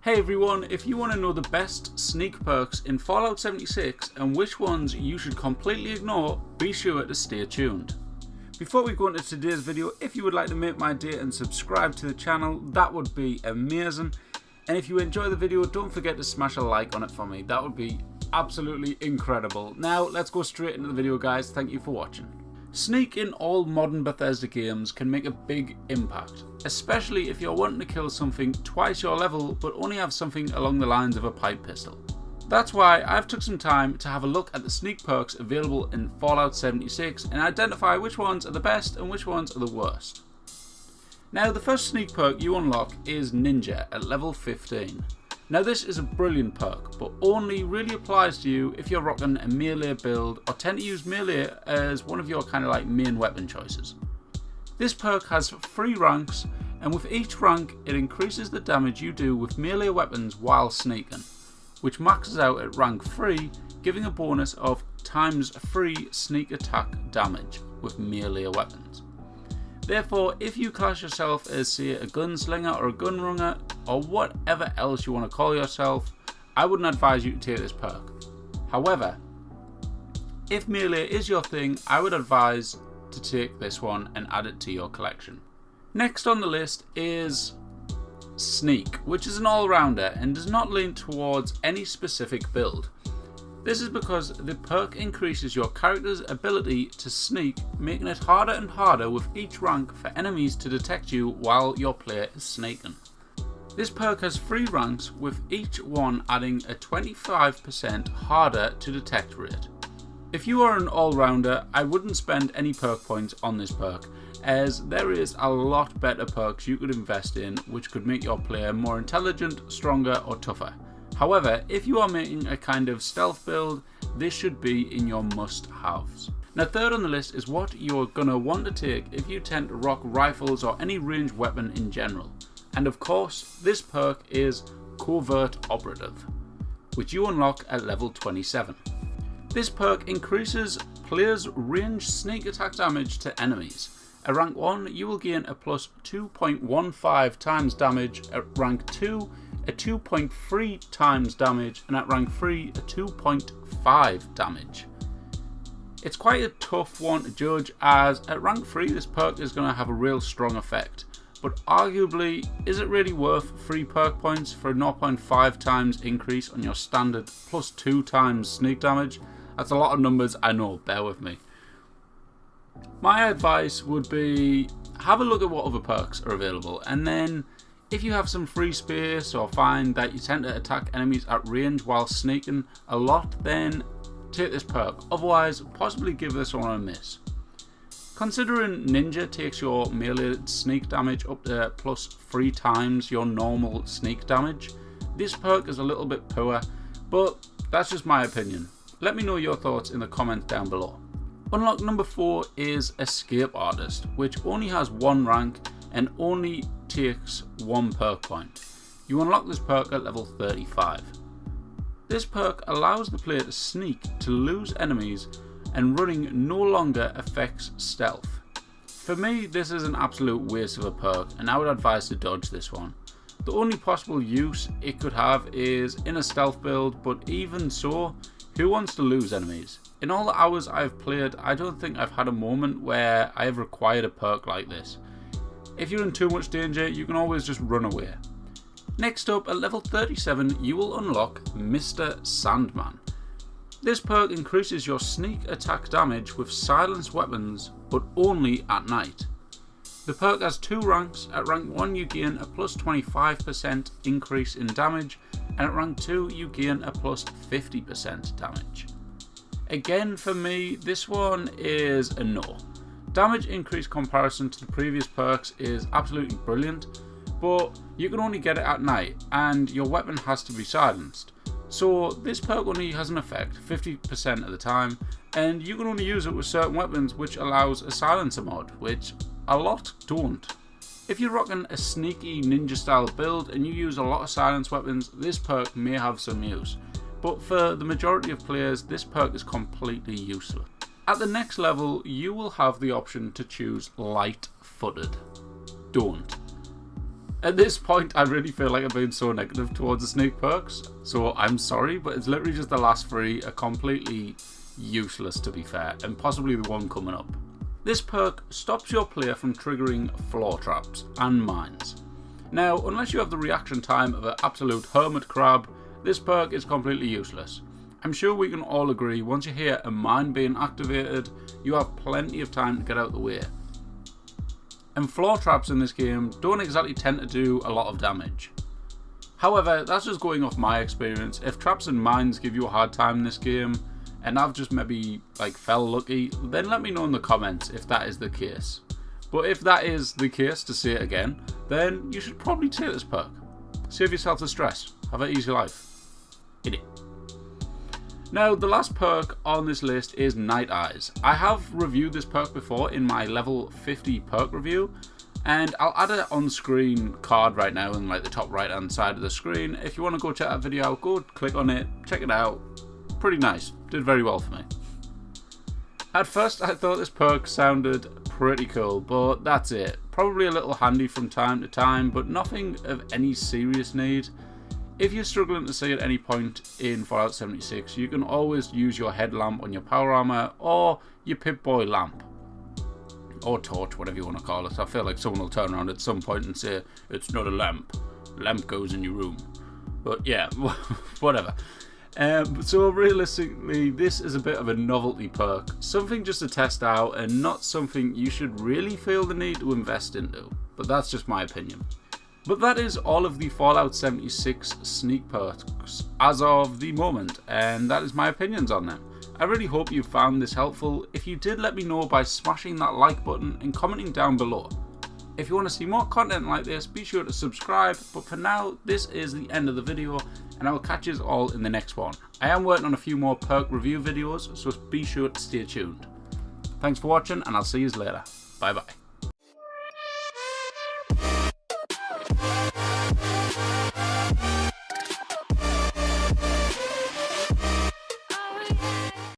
Hey everyone, if you want to know the best sneak perks in Fallout 76 and which ones you should completely ignore, be sure to stay tuned. Before we go into today's video, if you would like to make my day and subscribe to the channel, that would be amazing. And if you enjoy the video, don't forget to smash a like on it for me, that would be absolutely incredible. Now let's go straight into the video guys, thank you for watching. Sneak in all modern Bethesda games can make a big impact, especially if you're wanting to kill something twice your level but only have something along the lines of a pipe pistol. That's why I've took some time to have a look at the sneak perks available in Fallout 76 and identify which ones are the best and which ones are the worst. Now the first sneak perk you unlock is Ninja at level 15. Now this is a brilliant perk, but only really applies to you if you're rocking a melee build or tend to use melee as one of your kind of like main weapon choices. This perk has 3 ranks, and with each rank it increases the damage you do with melee weapons while sneaking, which maxes out at rank 3, giving a bonus of ×3 sneak attack damage with melee weapons. Therefore, if you class yourself as say a gunslinger or a gunrunner or whatever else you want to call yourself, I wouldn't advise you to take this perk. However, if melee is your thing, I would advise to take this one and add it to your collection. Next on the list is Sneak, which is an all-rounder and does not lean towards any specific build. This is because the perk increases your character's ability to sneak, making it harder and harder with each rank for enemies to detect you while your player is sneaking. This perk has 3 ranks, with each one adding a 25% harder to detect rate. If you are an all-rounder, I wouldn't spend any perk points on this perk, as there is a lot better perks you could invest in which could make your player more intelligent, stronger or tougher. However, if you are making a kind of stealth build, this should be in your must-haves. Now third on the list is what you're gonna want to take if you tend to rock rifles or any ranged weapon in general. And of course, this perk is Covert Operative, which you unlock at level 27. This perk increases players' range sneak attack damage to enemies. At rank 1, you will gain a plus 2.15 times damage, at rank 2, a 2.3 times damage, and at rank 3, a 2.5 damage. It's quite a tough one to judge, as at rank 3 this perk is going to have a real strong effect, but arguably, is it really worth 3 perk points for a 0.5 times increase on your standard plus 2 times sneak damage? That's a lot of numbers, I know, bear with me. My advice would be, have a look at what other perks are available, and then if you have some free space or find that you tend to attack enemies at range while sneaking a lot, then take this perk. Otherwise, possibly give this one a miss. Considering Ninja takes your melee sneak damage up to plus 3 times your normal sneak damage, this perk is a little bit poor, but that's just my opinion. Let me know your thoughts in the comments down below. Unlock number 4 is Escape Artist, which only has 1 rank and only takes 1 perk point. You unlock this perk at level 35. This perk allows the player to sneak to lose enemies, and running no longer affects stealth. For me, this is an absolute waste of a perk, and I would advise to dodge this one. The only possible use it could have is in a stealth build, but even so, who wants to lose enemies? In all the hours I've played, I don't think I've had a moment where I have required a perk like this. If you're in too much danger, you can always just run away. Next up, at level 37, you will unlock Mr. Sandman. This perk increases your sneak attack damage with silenced weapons, but only at night. The perk has 2 ranks. At rank 1 you gain a plus 25% increase in damage, and at rank 2 you gain a plus 50% damage. Again, for me, this one is a no. Damage increase comparison to the previous perks is absolutely brilliant, but you can only get it at night and your weapon has to be silenced. So this perk only has an effect 50% of the time, and you can only use it with certain weapons, which allows a silencer mod, which a lot don't. If you're rocking a sneaky ninja style build and you use a lot of silence weapons, this perk may have some use, but for the majority of players this perk is completely useless. At the next level, you will have the option to choose light-footed. Don't. At this point, I really feel like I've been so negative towards the sneak perks, so I'm sorry, but it's literally just the last 3 are completely useless to be fair, and possibly the one coming up. This perk stops your player from triggering floor traps and mines. Now, unless you have the reaction time of an absolute hermit crab, this perk is completely useless. I'm sure we can all agree once you hear a mine being activated, you have plenty of time to get out the way. And floor traps in this game don't exactly tend to do a lot of damage. However, that's just going off my experience. If traps and mines give you a hard time in this game, and I've just maybe fell lucky, then let me know in the comments if that is the case. But if that is the case, to say it again, then you should probably take this perk. Save yourself the stress. Have an easy life. In it. Now, the last perk on this list is Night Eyes. I have reviewed this perk before in my level 50 perk review, and I'll add an on-screen card right now in the top right-hand side of the screen. If you want to go check that video out, go click on it, check it out. Pretty nice. Did very well for me. At first, I thought this perk sounded pretty cool, but that's it. Probably a little handy from time to time, but nothing of any serious need. If you're struggling to see at any point in Fallout 76, you can always use your headlamp on your power armor or your Pip-Boy lamp. Or torch, whatever you want to call it. I feel like someone will turn around at some point and say, it's not a lamp. Lamp goes in your room. But yeah, whatever. So realistically, this is a bit of a novelty perk. Something just to test out and not something you should really feel the need to invest into. But that's just my opinion. But that is all of the Fallout 76 sneak perks as of the moment, and that is my opinions on them. I really hope you found this helpful. If you did, let me know by smashing that like button and commenting down below. If you want to see more content like this, be sure to subscribe, but for now, this is the end of the video, and I will catch you all in the next one. I am working on a few more perk review videos, so be sure to stay tuned. Thanks for watching, and I'll see you later. Bye bye.